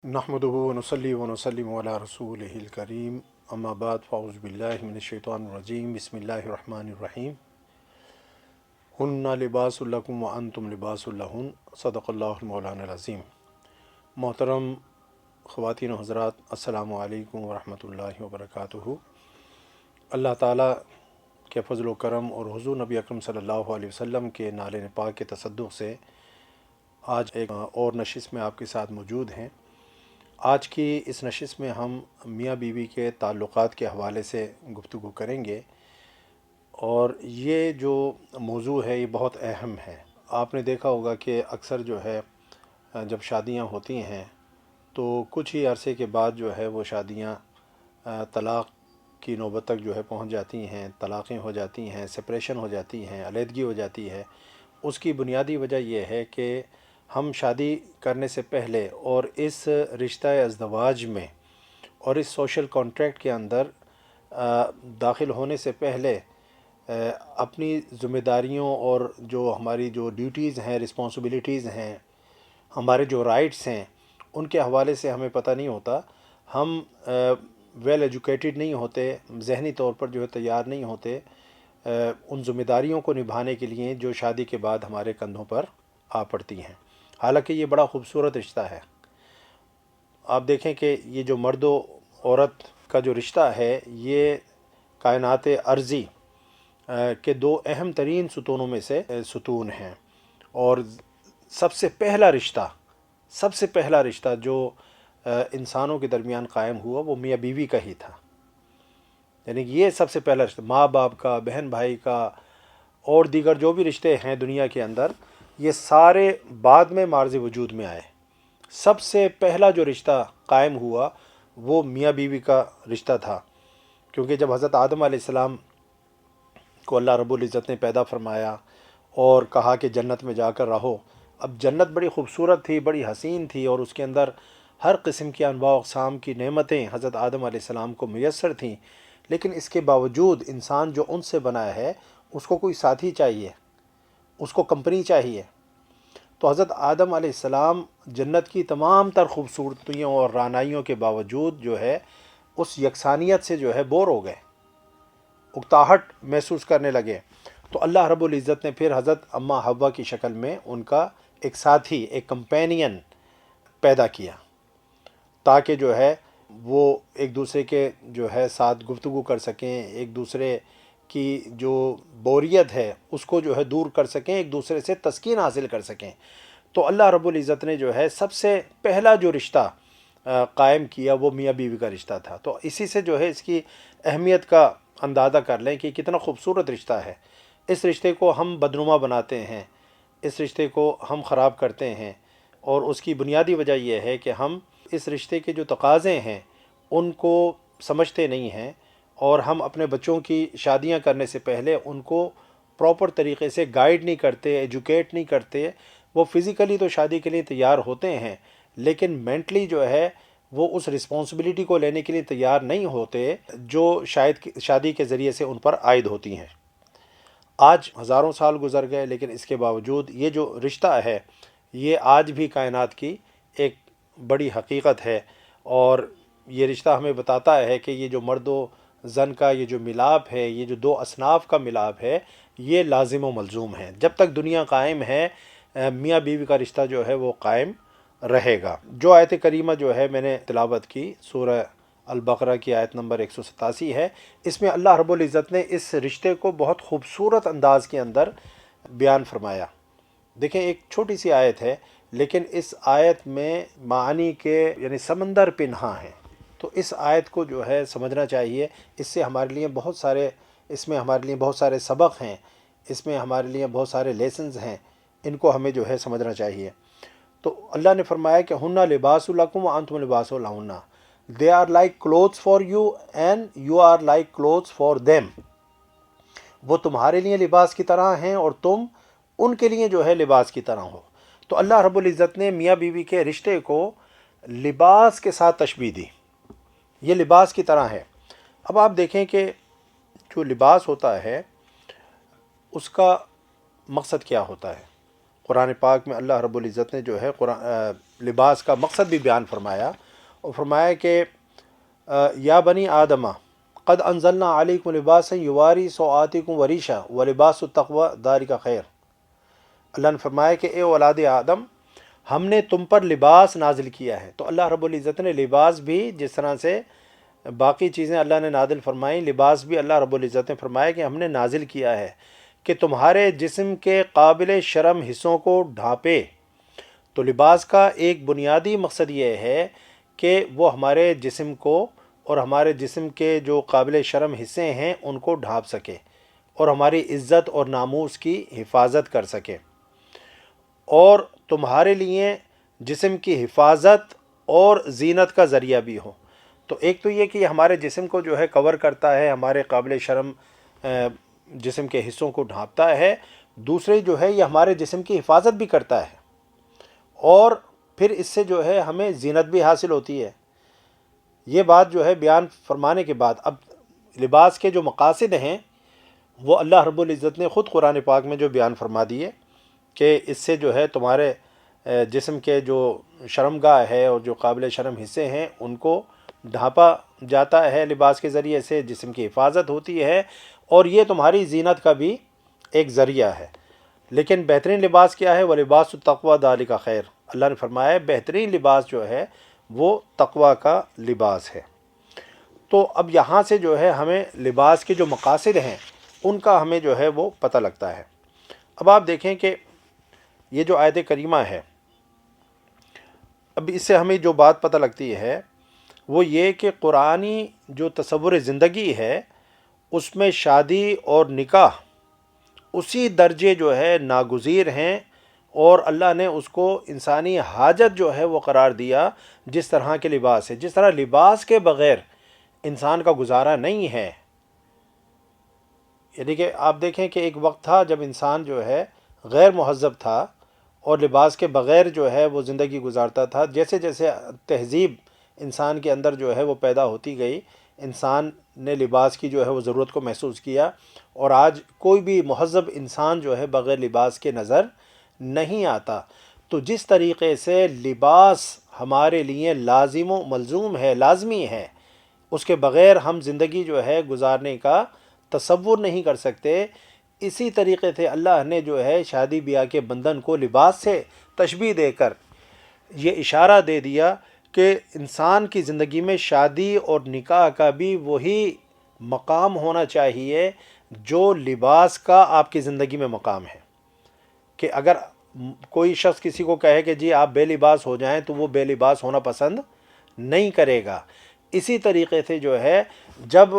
नहमदुहु व नुसल्ली व नुसल्लिमु अला रसूलिहिल करीम अम्मा बाद फ़अऊज़ु बिल्लाहि मिनश शैतानिर रजीम बिस्मिल्लाहिर रहमानिर रहीम हुन्ना लिबासुल लकुम व अंतुम लिबासुल लहुन सदक़ल्लाहुल मौलानाल अज़ीम। मोहतरम ख़वातीन व हज़रात, अस्सलामु अलैकुम व रहमतुल्लाहि व बरकातुहू। अल्लाह ताला के फ़ज़ल व करम और हुज़ूर नबी अकरम सल्लल्लाहु अलैहि वसल्लम के नाले पाक के तसद्दुक़ से आज एक और नशिश में आपके साथ मौजूद हैं। आज की इस नशिश में हम मियाँ बीवी के ताल्लुक़ात के हवाले से गुफ्तगू करेंगे और ये जो मौजू है ये बहुत अहम है। आपने देखा होगा कि अक्सर जो है जब शादियां होती हैं तो कुछ ही अरसे के बाद जो है वो शादियां तलाक़ की नौबत तक जो है पहुंच जाती हैं, तलाक़ें हो जाती हैं, सेपरेशन हो जाती हैं, अलहदगी हो जाती है। उसकी बुनियादी वजह यह है कि हम शादी करने से पहले और इस रिश्ता अज़दवाज में और इस सोशल कॉन्ट्रैक्ट के अंदर दाखिल होने से पहले अपनी ज़िम्मेदारियों और जो हमारी जो ड्यूटीज़ हैं, रिस्पॉन्सिबिलिटीज़ हैं, हमारे जो राइट्स हैं, उनके हवाले से हमें पता नहीं होता। हम वेल एजुकेटेड नहीं होते, ज़हनी तौर पर जो है तैयार नहीं होते उन ज़िम्मेदारियों को निभाने के लिए जो शादी के बाद हमारे कंधों पर आ पड़ती हैं। हालांकि ये बड़ा ख़ूबसूरत रिश्ता है। आप देखें कि ये जो मर्द औरत का जो रिश्ता है ये कायनात अर्ज़ी के दो अहम तरीन सुतूनों में से सुतून हैं। और सबसे पहला रिश्ता जो इंसानों के दरमियान कायम हुआ वो मियाँ बीवी का ही था। यानी कि ये सबसे पहला रिश्ता माँ बाप का, बहन भाई का और दीगर जो भी रिश्ते हैं दुनिया के अंदर, ये सारे बाद में मार्ज़ वजूद में आए। सबसे पहला जो रिश्ता कायम हुआ वो मियाँ बीवी का रिश्ता था, क्योंकि जब हज़रत आदम अलैहिस्सलाम को अल्लाह रब्बुल इज़्ज़त ने पैदा फरमाया और कहा कि जन्नत में जाकर रहो। अब जन्नत बड़ी ख़ूबसूरत थी, बड़ी हसीन थी और उसके अंदर हर किस्म की अनवा अक़साम की नेमतें हज़रत आदम अलैहिस्सलाम को मुयस्सर थीं, लेकिन इसके बावजूद इंसान जो उनसे बना है उसको कोई साथी चाहिए, उसको कंपनी चाहिए। तो हज़रत आदम अलैहिस्सलाम जन्नत की तमाम तर ख़ूबसूरतियों और रानाइयों के बावजूद जो है उस यकसानियत से जो है बोर हो गए, उकताहट महसूस करने लगे। तो अल्लाह रब्बुल इज़्ज़त ने फिर हज़रत अम्मा हव्वा की शक्ल में उनका एक साथी, एक कंपेनियन पैदा किया, ताकि जो है वो एक दूसरे के जो है साथ गुफ्तगू कर सकें, एक दूसरे की जो बोरियत है उसको जो है दूर कर सकें, एक दूसरे से तस्कीन हासिल कर सकें। तो अल्लाह रब्बुल इज़्ज़त ने जो है सबसे पहला जो रिश्ता कायम किया वो मियाँ बीवी का रिश्ता था। तो इसी से जो है इसकी अहमियत का अंदाज़ा कर लें कि कितना ख़ूबसूरत रिश्ता है। इस रिश्ते को हम बदनुमा बनाते हैं, इस रिश्ते को हम ख़राब करते हैं, और उसकी बुनियादी वजह यह है कि हम इस रिश्ते के जो तकाज़े हैं उनको समझते नहीं हैं और हम अपने बच्चों की शादियां करने से पहले उनको प्रॉपर तरीक़े से गाइड नहीं करते, एजुकेट नहीं करते। वो फ़िज़िकली तो शादी के लिए तैयार होते हैं, लेकिन मेंटली जो है वो उस रिस्पॉन्सिबिलिटी को लेने के लिए तैयार नहीं होते जो शायद शादी के ज़रिए से उन पर आयद होती हैं। आज हज़ारों साल गुज़र गए, लेकिन इसके बावजूद ये जो रिश्ता है ये आज भी कायनात की एक बड़ी हकीकत है। और ये रिश्ता हमें बताता है कि ये जो मर्द व ज़न का ये जो मिलाप है, ये जो दो असनाफ़ का मिलाप है, ये लाजिम व मलज़ूम है। जब तक दुनिया कायम है मियाँ बीवी का रिश्ता जो है वो कायम रहेगा। जो आयत करीमा जो है मैंने तिलावत की सूरह अल-बक़रा की आयत नंबर 187 है। इसमें अल्लाह रब्बुल इज़्ज़त ने इस रिश्ते को बहुत खूबसूरत अंदाज़ के अंदर बयान फरमाया। देखें, एक छोटी सी आयत है, लेकिन इस आयत में मानी के यानी समंदर पिन्हा है। तो इस आयत को जो है समझना चाहिए। इससे हमारे लिए बहुत सारे इसमें हमारे लिए बहुत सारे सबक हैं, इसमें हमारे लिए बहुत सारे लेसन्स हैं, इनको हमें जो है समझना चाहिए। तो अल्लाह ने फरमाया कि हुन्ना लिबासुल लकुम व अंतुम लिबासुल लहुन्ना, they are like clothes for you and you are like clothes for them. वो तुम्हारे लिए लिबास की तरह हैं और तुम उनके लिए जो है लिबास की तरह हो। तो अल्लाह रब्बुल इज़्ज़त ने मियाँ बीवी के रिश्ते को लिबास के साथ तशबीह दी, ये लिबास की तरह है। अब आप देखें कि जो लिबास होता है उसका मकसद क्या होता है। قرآن پاک میں اللہ رب العزت نے جو ہے لباس کا مقصد بھی بیان فرمایا، اور فرمایا کہ یا بنی آدم قد انزلنا علیکم لباسا یواری سوآتکم وریشا ولباس التقوی ذالک خیر۔ اللہ نے فرمایا کہ اے اولاد آدم، ہم نے تم پر لباس نازل کیا ہے۔ تو اللہ رب العزت نے لباس بھی، جس طرح سے باقی چیزیں اللہ نے نازل فرمائیں، لباس بھی اللہ رب العزت نے فرمایا کہ ہم نے نازل کیا ہے کہ تمہارے جسم کے قابل شرم حصوں کو ڈھانپے۔ تو لباس کا ایک بنیادی مقصد یہ ہے کہ وہ ہمارے جسم کو اور ہمارے جسم کے جو قابل شرم حصے ہیں ان کو ڈھانپ سکے اور ہماری عزت اور ناموس کی حفاظت کر سکے، اور تمہارے لیے جسم کی حفاظت اور زینت کا ذریعہ بھی ہو۔ تو ایک تو یہ کہ یہ ہمارے جسم کو جو ہے کور کرتا ہے، ہمارے قابل شرم جسم کے حصوں کو ڈھانپتا ہے، دوسرے جو ہے یہ ہمارے جسم کی حفاظت بھی کرتا ہے، اور پھر اس سے جو ہے ہمیں زینت بھی حاصل ہوتی ہے۔ یہ بات جو ہے بیان فرمانے کے بعد اب لباس کے جو مقاصد ہیں وہ اللہ رب العزت نے خود قرآن پاک میں جو بیان فرما دیے کہ اس سے جو ہے تمہارے جسم کے جو شرمگاہ ہے اور جو قابل شرم حصے ہیں ان کو ڈھانپا جاتا ہے لباس کے ذریعے سے، جسم کی حفاظت ہوتی ہے، اور یہ تمہاری زینت کا بھی ایک ذریعہ ہے۔ لیکن بہترین لباس کیا ہے؟ وَلِبَاسُ التَّقْوَىٰ ذَلِكَ خیر۔ اللہ نے فرمایا بہترین لباس جو ہے وہ تقوی کا لباس ہے۔ تو اب یہاں سے جو ہے ہمیں لباس کے جو مقاصد ہیں ان کا ہمیں جو ہے وہ پتہ لگتا ہے۔ اب آپ دیکھیں کہ یہ جو آیت کریمہ ہے، اب اس سے ہمیں جو بات پتہ لگتی ہے وہ یہ کہ قرآنی جو تصور زندگی ہے اس میں شادی اور نکاح اسی درجے جو ہے ناگزیر ہیں، اور اللہ نے اس کو انسانی حاجت جو ہے وہ قرار دیا جس طرح کے لباس ہے۔ جس طرح لباس کے بغیر انسان کا گزارا نہیں ہے، یعنی کہ آپ دیکھیں کہ ایک وقت تھا جب انسان جو ہے غیر مہذب تھا اور لباس کے بغیر جو ہے وہ زندگی گزارتا تھا۔ جیسے جیسے تہذیب انسان کے اندر جو ہے وہ پیدا ہوتی گئی، انسان نے لباس کی جو ہے وہ ضرورت کو محسوس کیا، اور آج کوئی بھی مہذب انسان جو ہے بغیر لباس کے نظر نہیں آتا۔ تو جس طریقے سے لباس ہمارے لیے لازم و ملزوم ہے، لازمی ہے، اس کے بغیر ہم زندگی جو ہے گزارنے کا تصور نہیں کر سکتے، اسی طریقے سے اللہ نے جو ہے شادی بیاہ کے بندھن کو لباس سے تشبیہ دے کر یہ اشارہ دے دیا کہ انسان کی زندگی میں شادی اور نکاح کا بھی وہی مقام ہونا چاہیے جو لباس کا آپ کی زندگی میں مقام ہے۔ کہ اگر کوئی شخص کسی کو کہے کہ جی آپ بے لباس ہو جائیں تو وہ بے لباس ہونا پسند نہیں کرے گا۔ اسی طریقے سے جو ہے جب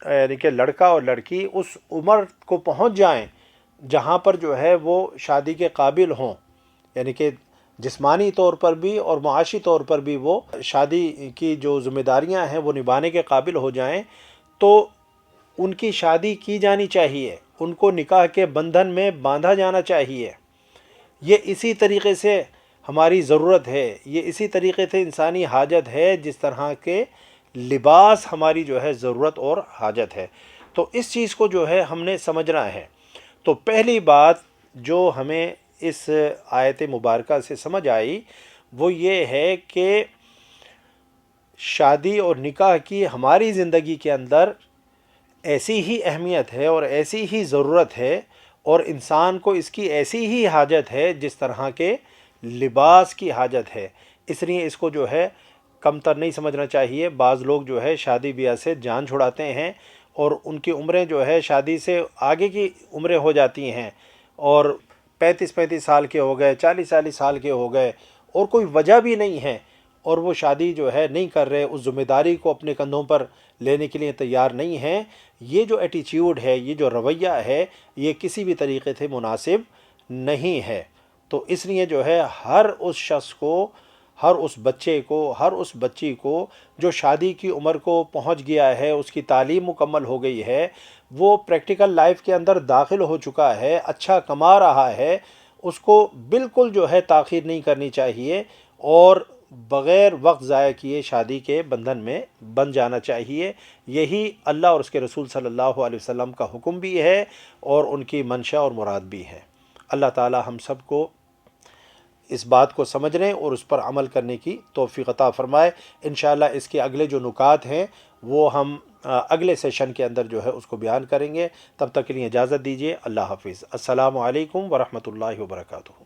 یعنی کہ لڑکا اور لڑکی اس عمر کو پہنچ جائیں جہاں پر جو ہے وہ شادی کے قابل ہوں، یعنی کہ جسمانی طور پر بھی اور معاشی طور پر بھی وہ شادی کی جو ذمہ داریاں ہیں وہ نبھانے کے قابل ہو جائیں، تو ان کی شادی کی جانی چاہیے، ان کو نکاح کے بندھن میں باندھا جانا چاہیے۔ یہ اسی طریقے سے ہماری ضرورت ہے، یہ اسی طریقے سے انسانی حاجت ہے جس طرح کے لباس ہماری جو ہے ضرورت اور حاجت ہے۔ تو اس چیز کو جو ہے ہم نے سمجھنا ہے۔ تو پہلی بات جو ہمیں اس آیت مبارکہ سے سمجھ آئی وہ یہ ہے کہ شادی اور نکاح کی ہماری زندگی کے اندر ایسی ہی اہمیت ہے اور ایسی ہی ضرورت ہے، اور انسان کو اس کی ایسی ہی حاجت ہے جس طرح کے لباس کی حاجت ہے۔ اس لیے اس کو جو ہے کم تر نہیں سمجھنا چاہیے۔ بعض لوگ جو ہے شادی بیاہ سے جان چھڑاتے ہیں اور ان کی عمریں جو ہے شادی سے آگے کی عمریں ہو جاتی ہیں، اور 35 سال کے ہو گئے، 40 سال کے ہو گئے، اور کوئی وجہ بھی نہیں ہے، اور وہ شادی جو ہے نہیں کر رہے، اس ذمہ داری کو اپنے کندھوں پر لینے کے لیے تیار نہیں ہیں۔ یہ جو ایٹیچیوڈ ہے، یہ جو رویہ ہے، یہ کسی بھی طریقے سے مناسب نہیں ہے۔ تو اس لیے جو ہے ہر اس شخص کو، ہر اس بچے کو، ہر اس بچی کو جو شادی کی عمر کو پہنچ گیا ہے، اس کی تعلیم مکمل ہو گئی ہے، وہ پریکٹیکل لائف کے اندر داخل ہو چکا ہے، اچھا کما رہا ہے، اس کو بالکل جو ہے تاخیر نہیں کرنی چاہیے، اور بغیر وقت ضائع کیے شادی کے بندھن میں بن جانا چاہیے۔ یہی اللہ اور اس کے رسول صلی اللہ علیہ وسلم کا حکم بھی ہے اور ان کی منشا اور مراد بھی ہے۔ اللہ تعالی ہم سب کو اس بات کو سمجھنے اور اس پر عمل کرنے کی توفیق عطا فرمائے۔ انشاءاللہ اس کے اگلے جو نکات ہیں وہ ہم اگلے سیشن کے اندر جو ہے اس کو بیان کریں گے۔ تب تک کے لیے اجازت دیجیے، اللہ حافظ، السلام علیکم ورحمۃ اللہ وبرکاتہ۔